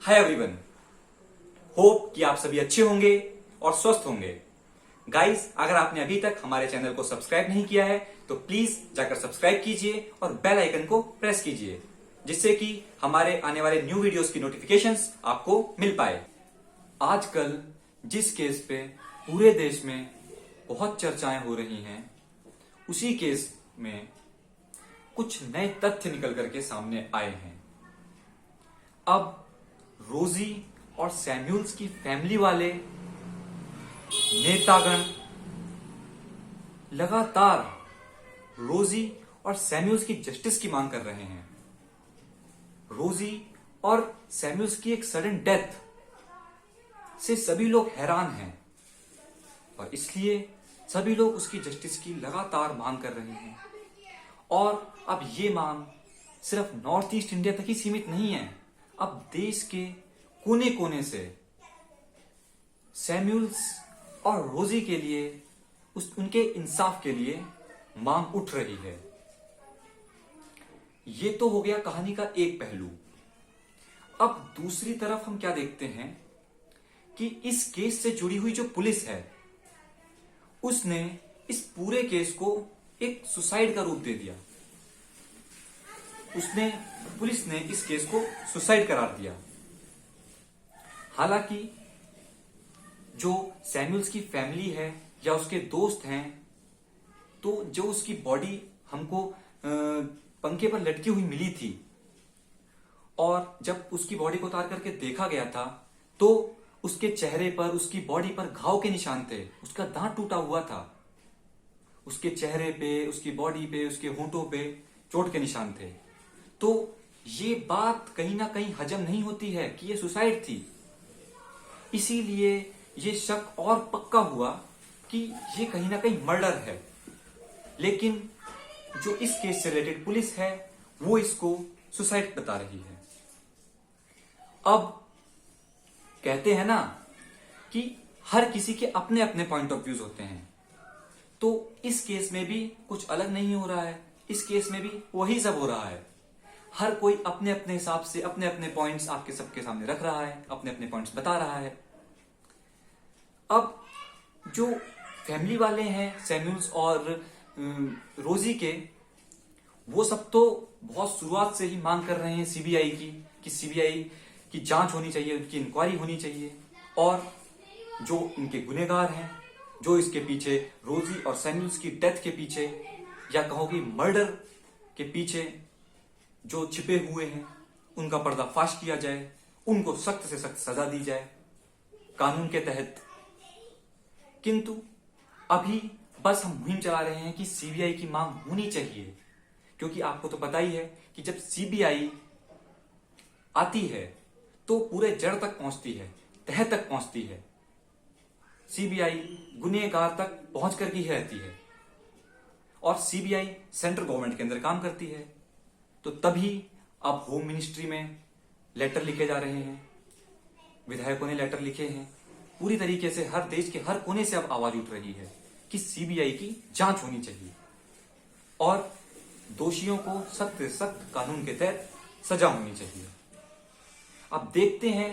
Hi everyone, hope कि आप सभी अच्छे होंगे और स्वस्थ होंगे। गाइस, अगर आपने अभी तक हमारे चैनल को सब्सक्राइब नहीं किया है तो प्लीज जाकर सब्सक्राइब कीजिए और बेल आइकन को प्रेस कीजिए, जिससे कि हमारे आने वाले न्यू वीडियोस की नोटिफिकेशंस आपको मिल पाए। आजकल जिस केस पे पूरे देश में बहुत चर्चाएं हो रही हैं, उसी केस में कुछ नए तथ्य निकल करके सामने आए हैं। अब रोजी और सैम्यूल्स की फैमिली वाले नेतागण लगातार रोजी और सैम्यूल्स की जस्टिस की मांग कर रहे हैं। रोजी और सैम्यूल्स की एक सडन डेथ से सभी लोग हैरान हैं और इसलिए सभी लोग उसकी जस्टिस की लगातार मांग कर रहे हैं। और अब ये मांग सिर्फ नॉर्थ ईस्ट इंडिया तक ही सीमित नहीं है। अब देश के कोने कोने से सैम्यूल्स और रोजी के लिए उनके इंसाफ के लिए मांग उठ रही है। ये तो हो गया कहानी का एक पहलू। अब दूसरी तरफ हम क्या देखते हैं कि इस केस से जुड़ी हुई जो पुलिस है, उसने इस पूरे केस को एक सुसाइड का रूप दे दिया। पुलिस ने इस केस को सुसाइड करार दिया। हालांकि जो सैम्यूल्स की फैमिली है या उसके दोस्त हैं, तो जो उसकी बॉडी हमको पंखे पर लटकी हुई मिली थी और जब उसकी बॉडी को उतार करके देखा गया था तो उसके चेहरे पर, उसकी बॉडी पर घाव के निशान थे। उसका दांत टूटा हुआ था। उसके चेहरे पे, उसकी बॉडी पे, उसके होंठों पे चोट के निशान थे। तो ये बात कहीं ना कहीं हजम नहीं होती है कि ये सुसाइड थी। इसीलिए ये शक और पक्का हुआ कि ये कहीं ना कहीं मर्डर है। लेकिन जो इस केस से रिलेटेड पुलिस है, वो इसको सुसाइड बता रही है। अब कहते हैं ना कि हर किसी के अपने अपने पॉइंट ऑफ व्यूज होते हैं, तो इस केस में भी कुछ अलग नहीं हो रहा है। इस केस में भी वही सब हो रहा है। हर कोई अपने अपने हिसाब से अपने अपने पॉइंट्स आपके सबके सामने रख रहा है, अपने अपने पॉइंट्स बता रहा है। अब जो फैमिली वाले हैं सैम्यूल्स और रोजी के, वो सब तो बहुत शुरुआत से ही मांग कर रहे हैं सीबीआई की, कि सीबीआई की जांच होनी चाहिए, उनकी इंक्वायरी होनी चाहिए और जो इनके गुनहगार हैं, जो इसके पीछे रोजी और सैम्यूल्स की डेथ के पीछे या कहो कि मर्डर के पीछे जो छिपे हुए हैं, उनका पर्दाफाश किया जाए, उनको सख्त से सख्त सजा दी जाए कानून के तहत। किंतु अभी बस हम मुहिम चला रहे हैं कि सीबीआई की मांग होनी चाहिए, क्योंकि आपको तो पता ही है कि जब सीबीआई आती है तो पूरे जड़ तक पहुंचती है, तह तक पहुंचती है। सीबीआई गुनहगार तक पहुंच कर ही रहती है और सीबीआई सेंट्रल गवर्नमेंट के अंदर काम करती है। तो तभी अब होम मिनिस्ट्री में लेटर लिखे जा रहे हैं, विधायकों ने लेटर लिखे हैं। पूरी तरीके से हर देश के हर कोने से अब आवाज उठ रही है कि सीबीआई की जांच होनी चाहिए और दोषियों को सख्त से सख्त कानून के तहत सजा होनी चाहिए। अब देखते हैं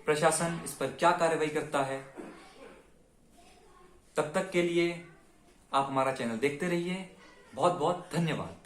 प्रशासन इस पर क्या कार्रवाई करता है। तब तक के लिए आप हमारा चैनल देखते रहिए। बहुत बहुत धन्यवाद।